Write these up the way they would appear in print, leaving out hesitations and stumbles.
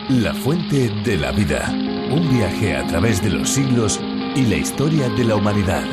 La fuente de la vida. Un viaje a través de los siglos y la historia de la humanidad.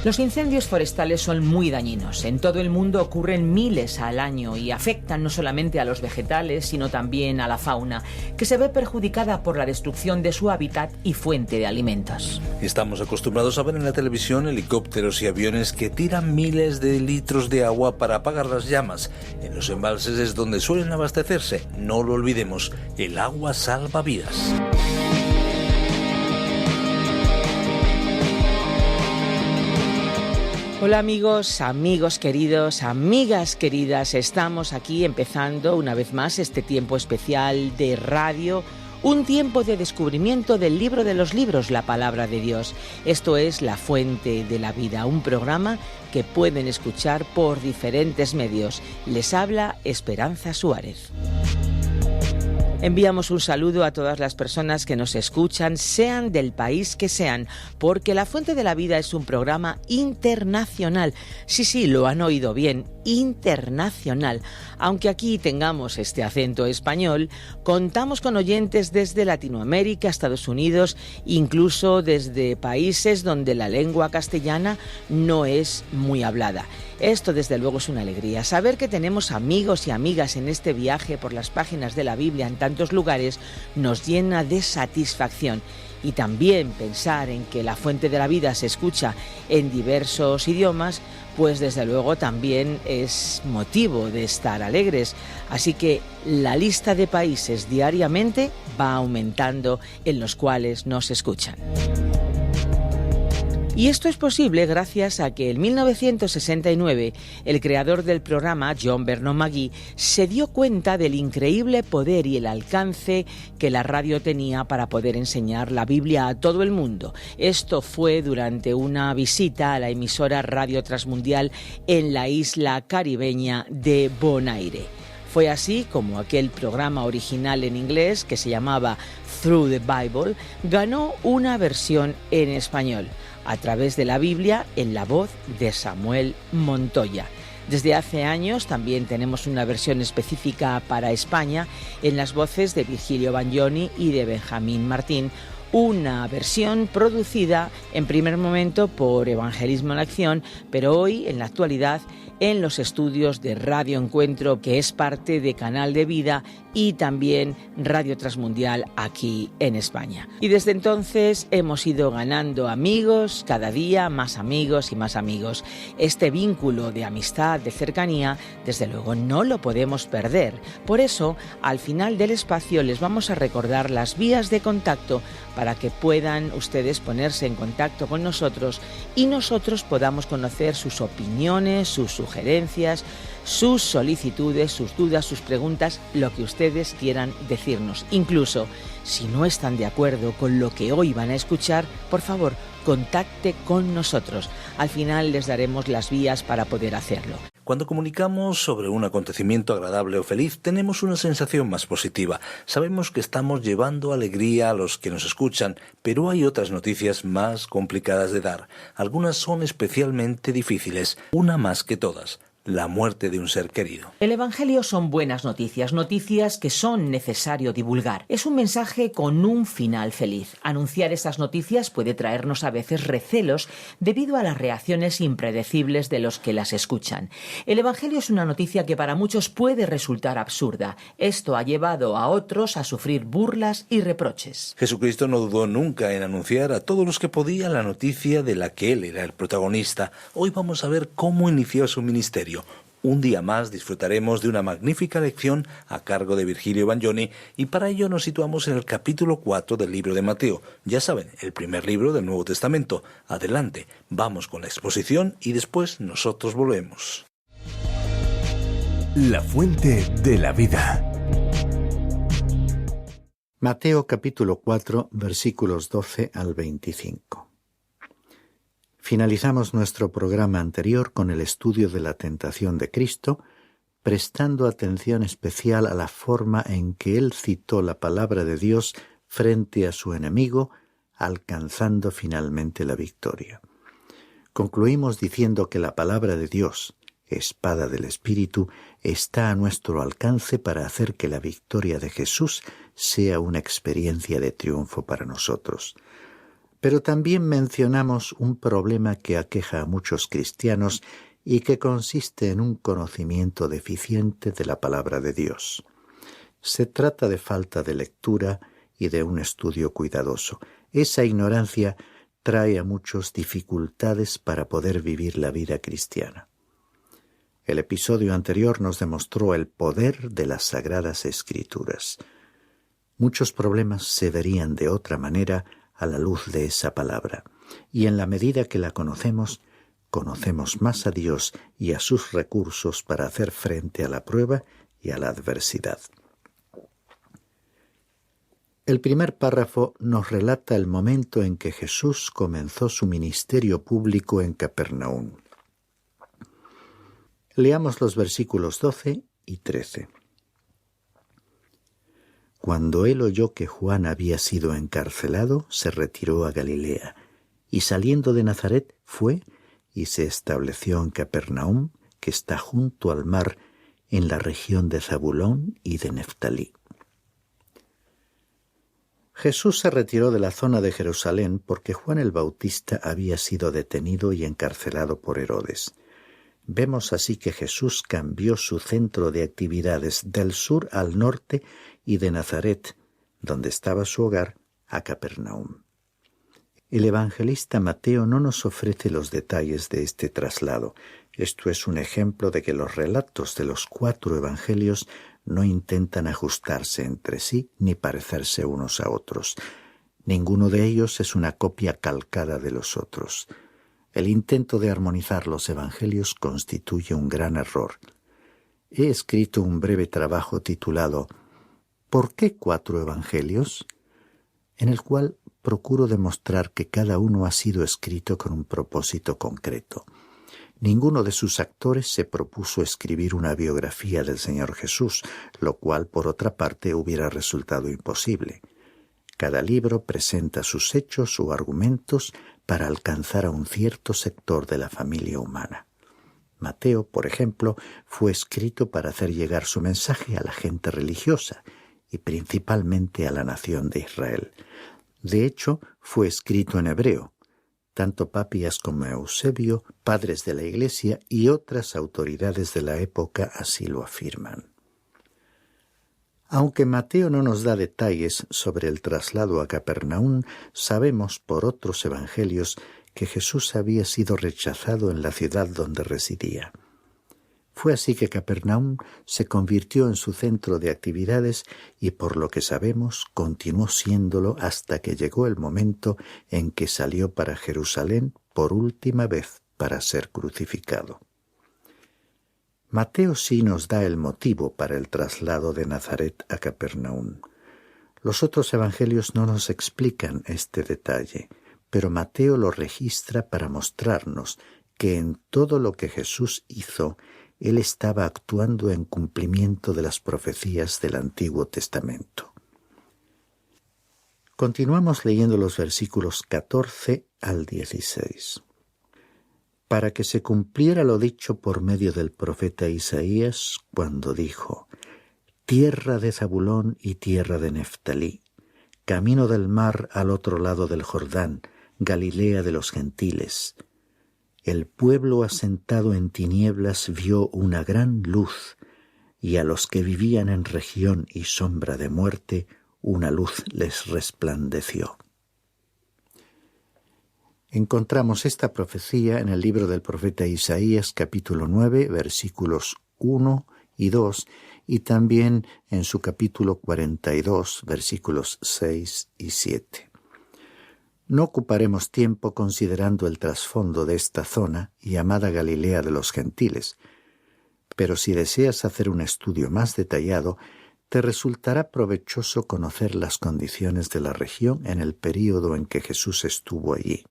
Los incendios forestales son muy dañinos. En todo el mundo ocurren miles al año y afectan no solamente a los vegetales, sino también a la fauna, que se ve perjudicada por la destrucción de su hábitat y fuente de alimentos. Estamos acostumbrados a ver en la televisión helicópteros y aviones que tiran miles de litros de agua para apagar las llamas. En los embalses es donde suelen abastecerse. No lo olvidemos, el agua salva vidas. Hola amigos queridos, amigas queridas, estamos aquí empezando una vez más este tiempo especial de radio, un tiempo de descubrimiento del libro de los libros, la palabra de Dios. Esto es La Fuente de la Vida, un programa que pueden escuchar por diferentes medios. Les habla Esperanza Suárez. Enviamos un saludo a todas las personas que nos escuchan, sean del país que sean, porque La Fuente de la Vida es un programa internacional. Sí, lo han oído bien, internacional. Aunque aquí tengamos este acento español, contamos con oyentes desde Latinoamérica, Estados Unidos, incluso desde países donde la lengua castellana no es muy hablada. Esto desde luego es una alegría. Saber que tenemos amigos y amigas en este viaje por las páginas de la Biblia en tantos lugares nos llena de satisfacción. Y también pensar en que La Fuente de la Vida se escucha en diversos idiomas, pues desde luego también es motivo de estar alegres. Así que la lista de países diariamente va aumentando en los cuales nos escuchan. Y esto es posible gracias a que en 1969 el creador del programa, John Vernon Magee, se dio cuenta del increíble poder y el alcance que la radio tenía para poder enseñar la Biblia a todo el mundo. Esto fue durante una visita a la emisora Radio Transmundial en la isla caribeña de Bonaire. Fue así como aquel programa original en inglés, que se llamaba Through the Bible, ganó una versión en español, a través de la Biblia en la voz de Samuel Montoya. Desde hace años también tenemos una versión específica para España en las voces de Virgilio Bagnoni y de Benjamín Martín, una versión producida en primer momento por Evangelismo en Acción, pero hoy, en la actualidad, en los estudios de Radio Encuentro, que es parte de Canal de Vida, y también Radio Transmundial aquí en España. Y desde entonces hemos ido ganando amigos, cada día más amigos y más amigos. Este vínculo de amistad, de cercanía, desde luego no lo podemos perder. Por eso, al final del espacio les vamos a recordar las vías de contacto para que puedan ustedes ponerse en contacto con nosotros y nosotros podamos conocer sus opiniones, sus sugerencias, sus solicitudes, sus dudas, sus preguntas, lo que ustedes quieran decirnos. Incluso, si no están de acuerdo con lo que hoy van a escuchar, por favor, contacte con nosotros. Al final les daremos las vías para poder hacerlo. Cuando comunicamos sobre un acontecimiento agradable o feliz, tenemos una sensación más positiva. Sabemos que estamos llevando alegría a los que nos escuchan, pero hay otras noticias más complicadas de dar. Algunas son especialmente difíciles, una más que todas: la muerte de un ser querido. El Evangelio son buenas noticias, noticias que son necesario divulgar. Es un mensaje con un final feliz. Anunciar esas noticias puede traernos a veces recelos debido a las reacciones impredecibles de los que las escuchan. El Evangelio es una noticia que para muchos puede resultar absurda. Esto ha llevado a otros a sufrir burlas y reproches. Jesucristo no dudó nunca en anunciar a todos los que podía la noticia de la que Él era el protagonista. Hoy vamos a ver cómo inició su ministerio. Un día más disfrutaremos de una magnífica lección a cargo de Virgilio Bagnoni, y para ello nos situamos en el capítulo 4 del libro de Mateo. Ya saben, el primer libro del Nuevo Testamento. Adelante, vamos con la exposición y después nosotros volvemos. La Fuente de la Vida. Mateo capítulo 4, versículos 12 al 25. Finalizamos nuestro programa anterior con el estudio de la tentación de Cristo, prestando atención especial a la forma en que él citó la palabra de Dios frente a su enemigo, alcanzando finalmente la victoria. Concluimos diciendo que la palabra de Dios, espada del Espíritu, está a nuestro alcance para hacer que la victoria de Jesús sea una experiencia de triunfo para nosotros. Pero también mencionamos un problema que aqueja a muchos cristianos y que consiste en un conocimiento deficiente de la palabra de Dios. Se trata de falta de lectura y de un estudio cuidadoso. Esa ignorancia trae a muchos dificultades para poder vivir la vida cristiana. El episodio anterior nos demostró el poder de las Sagradas Escrituras. Muchos problemas se verían de otra manera a la luz de esa palabra, y en la medida que la conocemos más a Dios y a sus recursos para hacer frente a la prueba y a la adversidad. El primer párrafo nos relata el momento en que Jesús comenzó su ministerio público en Capernaum. Leamos los versículos 12 y 13. Cuando él oyó que Juan había sido encarcelado, se retiró a Galilea, y saliendo de Nazaret fue y se estableció en Capernaum, que está junto al mar, en la región de Zabulón y de Neftalí. Jesús se retiró de la zona de Jerusalén porque Juan el Bautista había sido detenido y encarcelado por Herodes. Vemos así que Jesús cambió su centro de actividades del sur al norte y de Nazaret, donde estaba su hogar, a Capernaum. El evangelista Mateo no nos ofrece los detalles de este traslado. Esto es un ejemplo de que los relatos de los 4 evangelios no intentan ajustarse entre sí ni parecerse unos a otros. Ninguno de ellos es una copia calcada de los otros. El intento de armonizar los evangelios constituye un gran error. He escrito un breve trabajo titulado ¿Por qué 4 evangelios?, en el cual procuro demostrar que cada uno ha sido escrito con un propósito concreto. Ninguno de sus actores se propuso escribir una biografía del Señor Jesús, lo cual, por otra parte, hubiera resultado imposible. Cada libro presenta sus hechos o argumentos para alcanzar a un cierto sector de la familia humana. Mateo, por ejemplo, fue escrito para hacer llegar su mensaje a la gente religiosa y principalmente a la nación de Israel. De hecho, fue escrito en hebreo. Tanto Papías como Eusebio, padres de la Iglesia y otras autoridades de la época así lo afirman. Aunque Mateo no nos da detalles sobre el traslado a Capernaum, sabemos por otros evangelios que Jesús había sido rechazado en la ciudad donde residía. Fue así que Capernaum se convirtió en su centro de actividades y, por lo que sabemos, continuó siéndolo hasta que llegó el momento en que salió para Jerusalén por última vez para ser crucificado. Mateo sí nos da el motivo para el traslado de Nazaret a Capernaum. Los otros evangelios no nos explican este detalle, pero Mateo lo registra para mostrarnos que en todo lo que Jesús hizo, él estaba actuando en cumplimiento de las profecías del Antiguo Testamento. Continuamos leyendo los versículos 14 al 16. Para que se cumpliera lo dicho por medio del profeta Isaías, cuando dijo: Tierra de Zabulón y tierra de Neftalí, camino del mar al otro lado del Jordán, Galilea de los gentiles. El pueblo asentado en tinieblas vio una gran luz, y a los que vivían en región y sombra de muerte, una luz les resplandeció. Encontramos esta profecía en el libro del profeta Isaías, capítulo 9, versículos 1 y 2, y también en su capítulo 42, versículos 6 y 7. No ocuparemos tiempo considerando el trasfondo de esta zona llamada Galilea de los Gentiles, pero si deseas hacer un estudio más detallado, te resultará provechoso conocer las condiciones de la región en el período en que Jesús estuvo allí.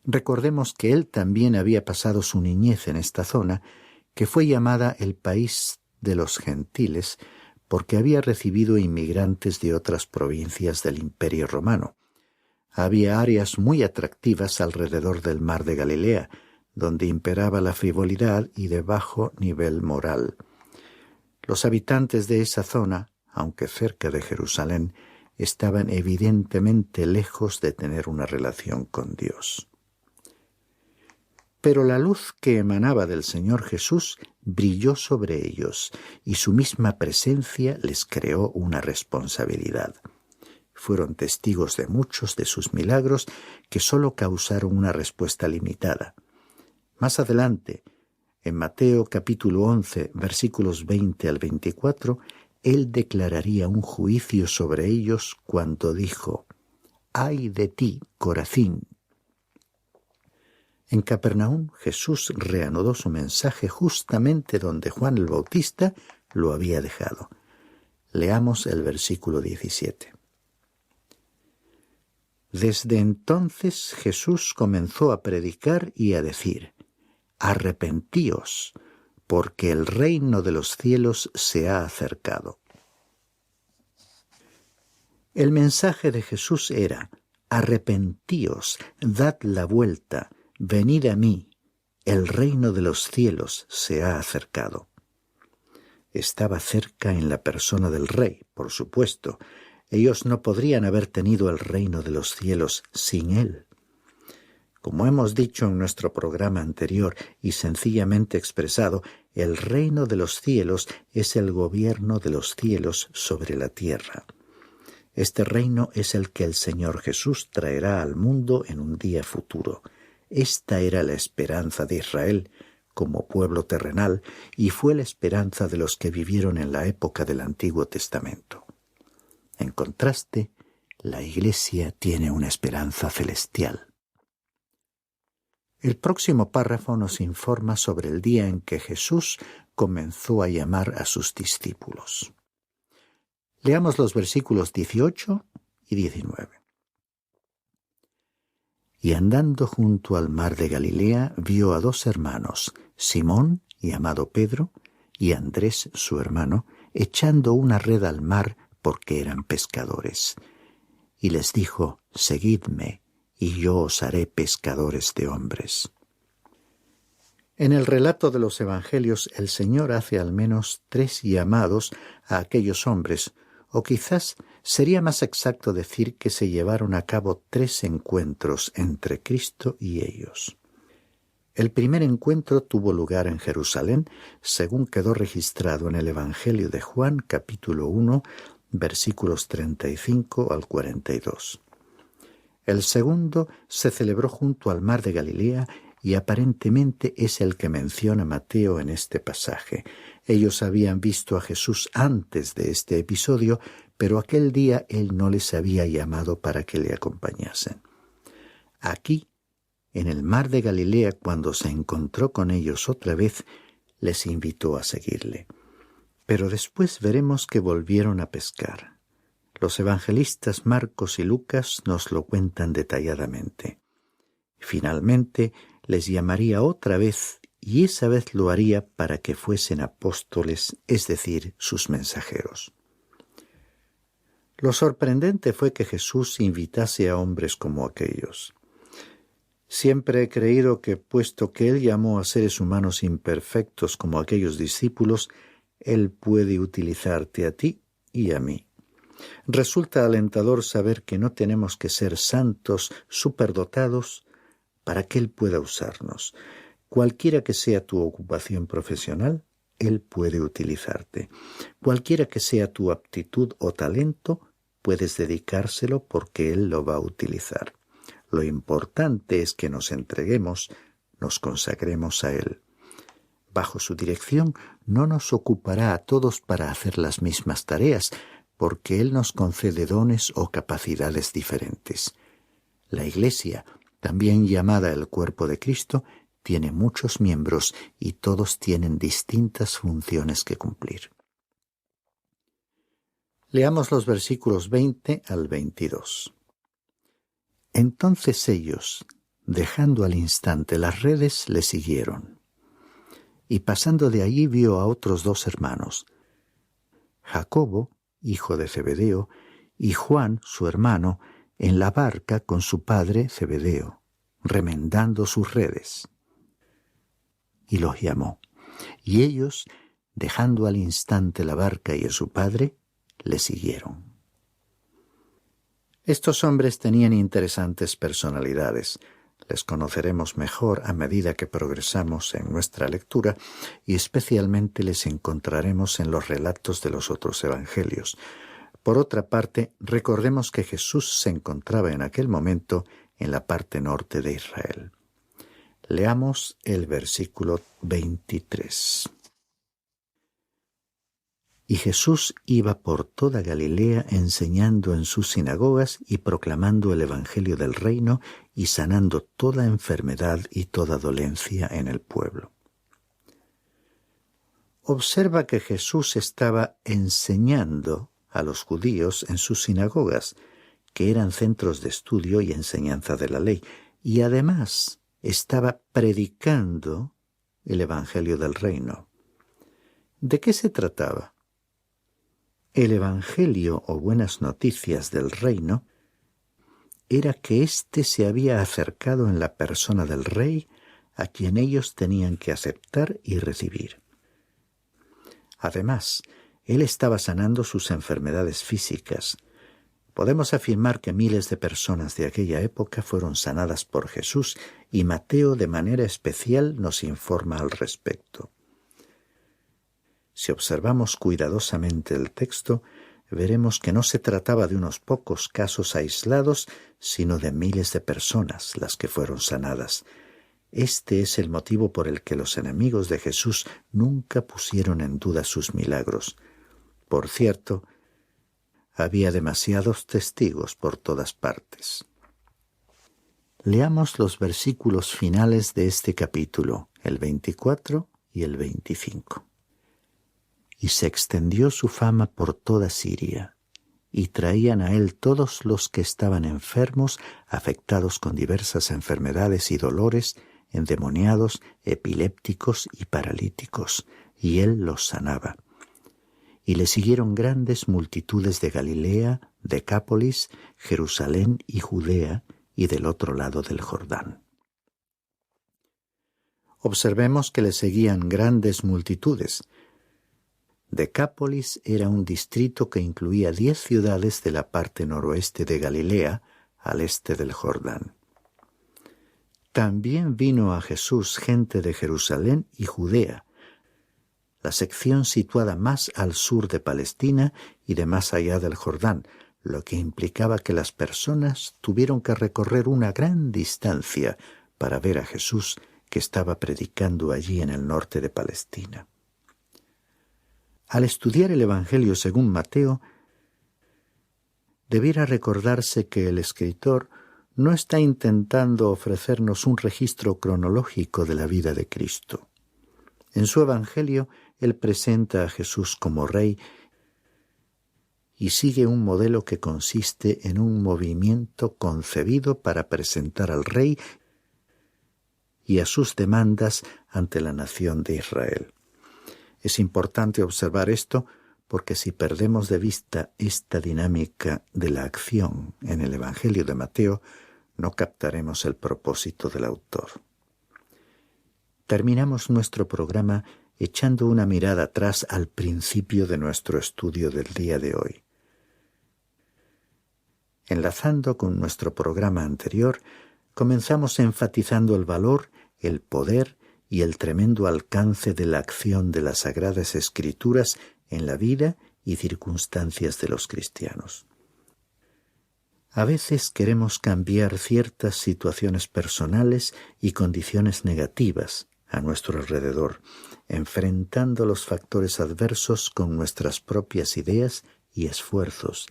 Recordemos que él también había pasado su niñez en esta zona, que fue llamada el país de los gentiles, porque había recibido inmigrantes de otras provincias del Imperio Romano. Había áreas muy atractivas alrededor del mar de Galilea, donde imperaba la frivolidad y de bajo nivel moral. Los habitantes de esa zona, aunque cerca de Jerusalén, estaban evidentemente lejos de tener una relación con Dios. Pero la luz que emanaba del Señor Jesús brilló sobre ellos, y su misma presencia les creó una responsabilidad. Fueron testigos de muchos de sus milagros que sólo causaron una respuesta limitada. Más adelante, en Mateo capítulo 11, versículos 20 al 24, él declararía un juicio sobre ellos cuando dijo: «¡Ay de ti, Corazín!». En Capernaum, Jesús reanudó su mensaje justamente donde Juan el Bautista lo había dejado. Leamos el versículo 17. Desde entonces Jesús comenzó a predicar y a decir: «Arrepentíos, porque el reino de los cielos se ha acercado». El mensaje de Jesús era: «Arrepentíos, dad la vuelta, venid a mí, el reino de los cielos se ha acercado». Estaba cerca en la persona del rey, por supuesto. Ellos no podrían haber tenido el reino de los cielos sin él. Como hemos dicho en nuestro programa anterior y sencillamente expresado, el reino de los cielos es el gobierno de los cielos sobre la tierra. Este reino es el que el Señor Jesús traerá al mundo en un día futuro. Esta era la esperanza de Israel como pueblo terrenal y fue la esperanza de los que vivieron en la época del Antiguo Testamento. En contraste, la Iglesia tiene una esperanza celestial. El próximo párrafo nos informa sobre el día en que Jesús comenzó a llamar a sus discípulos. Leamos los versículos 18 y 19. Y andando junto al mar de Galilea, vio a dos hermanos, Simón, llamado Pedro, y Andrés, su hermano, echando una red al mar porque eran pescadores. Y les dijo: «Seguidme, y yo os haré pescadores de hombres». En el relato de los Evangelios, el Señor hace al menos 3 llamados a aquellos hombres, o quizás sería más exacto decir que se llevaron a cabo 3 encuentros entre Cristo y ellos. El primer encuentro tuvo lugar en Jerusalén, según quedó registrado en el Evangelio de Juan, capítulo 1, versículos 35 al 42. El segundo se celebró junto al mar de Galilea y aparentemente es el que menciona Mateo en este pasaje. Ellos habían visto a Jesús antes de este episodio, pero aquel día él no les había llamado para que le acompañasen. Aquí, en el mar de Galilea, cuando se encontró con ellos otra vez, les invitó a seguirle. Pero después veremos que volvieron a pescar. Los evangelistas Marcos y Lucas nos lo cuentan detalladamente. Finalmente, les llamaría otra vez, y esa vez lo haría para que fuesen apóstoles, es decir, sus mensajeros. Lo sorprendente fue que Jesús invitase a hombres como aquellos. Siempre he creído que, puesto que Él llamó a seres humanos imperfectos como aquellos discípulos, Él puede utilizarte a ti y a mí. Resulta alentador saber que no tenemos que ser santos, superdotados, para que Él pueda usarnos. Cualquiera que sea tu ocupación profesional, Él puede utilizarte. Cualquiera que sea tu aptitud o talento, puedes dedicárselo porque Él lo va a utilizar. Lo importante es que nos entreguemos, nos consagremos a Él. Bajo su dirección no nos ocupará a todos para hacer las mismas tareas, porque Él nos concede dones o capacidades diferentes. La Iglesia, también llamada el cuerpo de Cristo, tiene muchos miembros y todos tienen distintas funciones que cumplir. Leamos los versículos 20 al 22. Entonces ellos, dejando al instante las redes, le siguieron. Y pasando de allí vio a otros 2 hermanos, Jacobo, hijo de Zebedeo, y Juan, su hermano, en la barca con su padre Zebedeo, remendando sus redes. Y los llamó. Y ellos, dejando al instante la barca y a su padre, le siguieron. Estos hombres tenían interesantes personalidades. Les conoceremos mejor a medida que progresamos en nuestra lectura y especialmente les encontraremos en los relatos de los otros evangelios. Por otra parte, recordemos que Jesús se encontraba en aquel momento en la parte norte de Israel. Leamos el versículo 23. Y Jesús iba por toda Galilea enseñando en sus sinagogas y proclamando el evangelio del reino y sanando toda enfermedad y toda dolencia en el pueblo. Observa que Jesús estaba enseñando a los judíos en sus sinagogas, que eran centros de estudio y enseñanza de la ley, y además estaba predicando el evangelio del reino. ¿De qué se trataba? El evangelio o buenas noticias del reino era que éste se había acercado en la persona del rey a quien ellos tenían que aceptar y recibir. Además, él estaba sanando sus enfermedades físicas. Podemos afirmar que miles de personas de aquella época fueron sanadas por Jesús y Mateo de manera especial nos informa al respecto. Si observamos cuidadosamente el texto, veremos que no se trataba de unos pocos casos aislados, sino de miles de personas las que fueron sanadas. Este es el motivo por el que los enemigos de Jesús nunca pusieron en duda sus milagros. Por cierto, había demasiados testigos por todas partes. Leamos los versículos finales de este capítulo, el 24 y el 25. Y se extendió su fama por toda Siria, y traían a él todos los que estaban enfermos, afectados con diversas enfermedades y dolores, endemoniados, epilépticos y paralíticos, y él los sanaba. Y le siguieron grandes multitudes de Galilea, Decápolis, Jerusalén y Judea, y del otro lado del Jordán. Observemos que le seguían grandes multitudes. Decápolis era un distrito que incluía 10 ciudades de la parte noroeste de Galilea, al este del Jordán. También vino a Jesús gente de Jerusalén y Judea, la sección situada más al sur de Palestina y de más allá del Jordán, lo que implicaba que las personas tuvieron que recorrer una gran distancia para ver a Jesús, que estaba predicando allí en el norte de Palestina. Al estudiar el Evangelio según Mateo, debiera recordarse que el escritor no está intentando ofrecernos un registro cronológico de la vida de Cristo. En su Evangelio, él presenta a Jesús como rey y sigue un modelo que consiste en un movimiento concebido para presentar al rey y a sus demandas ante la nación de Israel. Es importante observar esto porque si perdemos de vista esta dinámica de la acción en el Evangelio de Mateo, no captaremos el propósito del autor. Terminamos nuestro programa echando una mirada atrás al principio de nuestro estudio del día de hoy. Enlazando con nuestro programa anterior, comenzamos enfatizando el valor, el poder y el tremendo alcance de la acción de las Sagradas Escrituras en la vida y circunstancias de los cristianos. A veces queremos cambiar ciertas situaciones personales y condiciones negativas a nuestro alrededor, enfrentando los factores adversos con nuestras propias ideas y esfuerzos,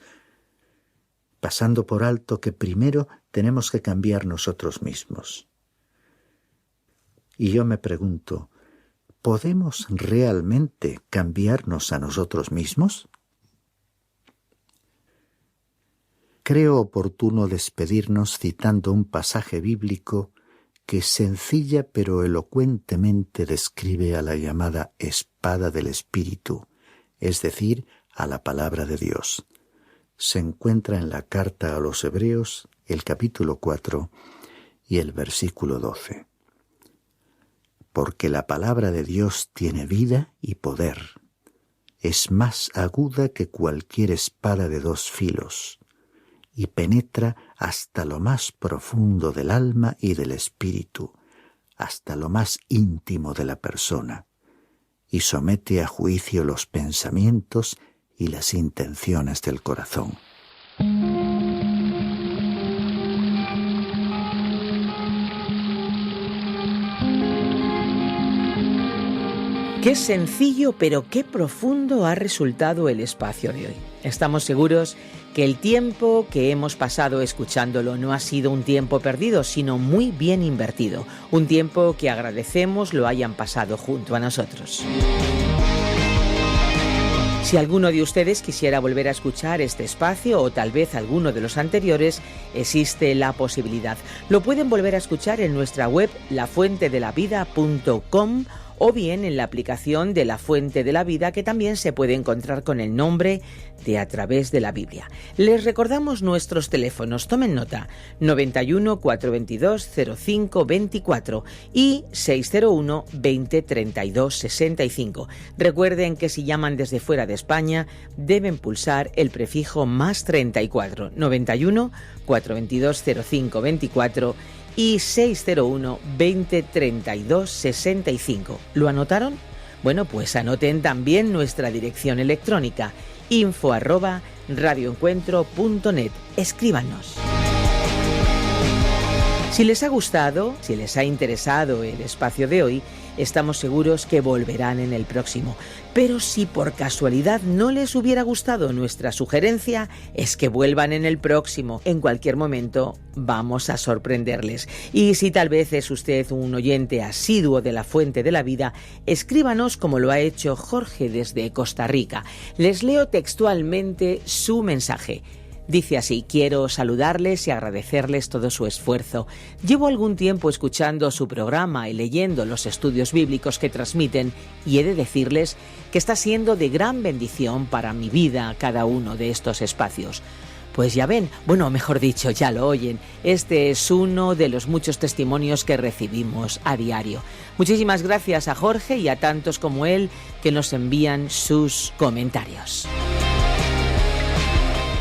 pasando por alto que primero tenemos que cambiar nosotros mismos. Y yo me pregunto, ¿podemos realmente cambiarnos a nosotros mismos? creo oportuno despedirnos citando un pasaje bíblico que sencilla pero elocuentemente describe a la llamada espada del Espíritu, es decir, a la palabra de Dios. Se encuentra en la carta a los Hebreos, el capítulo 4 y el versículo 12. Porque la palabra de Dios tiene vida y poder. Es más aguda que cualquier espada de dos filos, y penetra hasta lo más profundo del alma y del espíritu, hasta lo más íntimo de la persona, y somete a juicio los pensamientos y las intenciones del corazón. Qué sencillo, pero qué profundo ha resultado el espacio de hoy. Estamos seguros que el tiempo que hemos pasado escuchándolo no ha sido un tiempo perdido, sino muy bien invertido. Un tiempo que agradecemos lo hayan pasado junto a nosotros. Si alguno de ustedes quisiera volver a escuchar este espacio o tal vez alguno de los anteriores, existe la posibilidad. Lo pueden volver a escuchar en nuestra web lafuentedelavida.com o bien en la aplicación de La Fuente de la Vida, que también se puede encontrar con el nombre de A Través de la Biblia. Les recordamos nuestros teléfonos, tomen nota, 91 422 05 24 y 601 20 32 65. Recuerden que si llaman desde fuera de España, deben pulsar el prefijo más 34, 91 422 05 24 y 601 20 32 65. ¿Lo anotaron? Bueno, pues anoten también nuestra dirección electrónica info@radioencuentro.net. Escríbanos. Si les ha gustado, si les ha interesado el espacio de hoy, estamos seguros que volverán en el próximo. Pero si por casualidad no les hubiera gustado nuestra sugerencia, es que vuelvan en el próximo. En cualquier momento vamos a sorprenderles. Y si tal vez es usted un oyente asiduo de La Fuente de la Vida, escríbanos como lo ha hecho Jorge desde Costa Rica. Les leo textualmente su mensaje. Dice así: quiero saludarles y agradecerles todo su esfuerzo. Llevo algún tiempo escuchando su programa y leyendo los estudios bíblicos que transmiten y he de decirles que está siendo de gran bendición para mi vida cada uno de estos espacios. Pues ya ven, bueno, mejor dicho, ya lo oyen. Este es uno de los muchos testimonios que recibimos a diario. Muchísimas gracias a Jorge y a tantos como él que nos envían sus comentarios.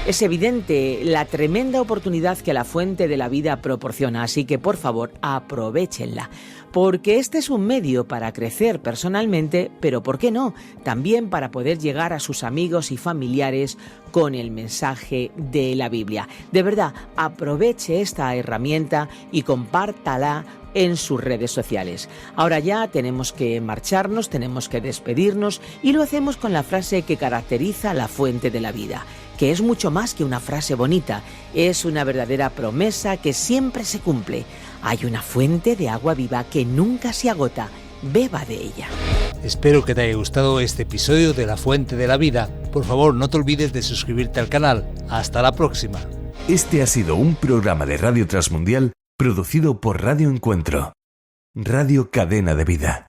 Es evidente la tremenda oportunidad que La Fuente de la Vida proporciona, así que por favor aprovéchenla, porque este es un medio para crecer personalmente, pero ¿por qué no? También para poder llegar a sus amigos y familiares con el mensaje de la Biblia. De verdad, aproveche esta herramienta y compártala en sus redes sociales. Ahora ya tenemos que marcharnos, tenemos que despedirnos y lo hacemos con la frase que caracteriza La Fuente de la Vida, que es mucho más que una frase bonita, es una verdadera promesa que siempre se cumple. Hay una fuente de agua viva que nunca se agota, beba de ella. Espero que te haya gustado este episodio de La Fuente de la Vida. Por favor, no te olvides de suscribirte al canal. Hasta la próxima. Este ha sido un programa de Radio Transmundial producido por Radio Encuentro, Radio Cadena de Vida.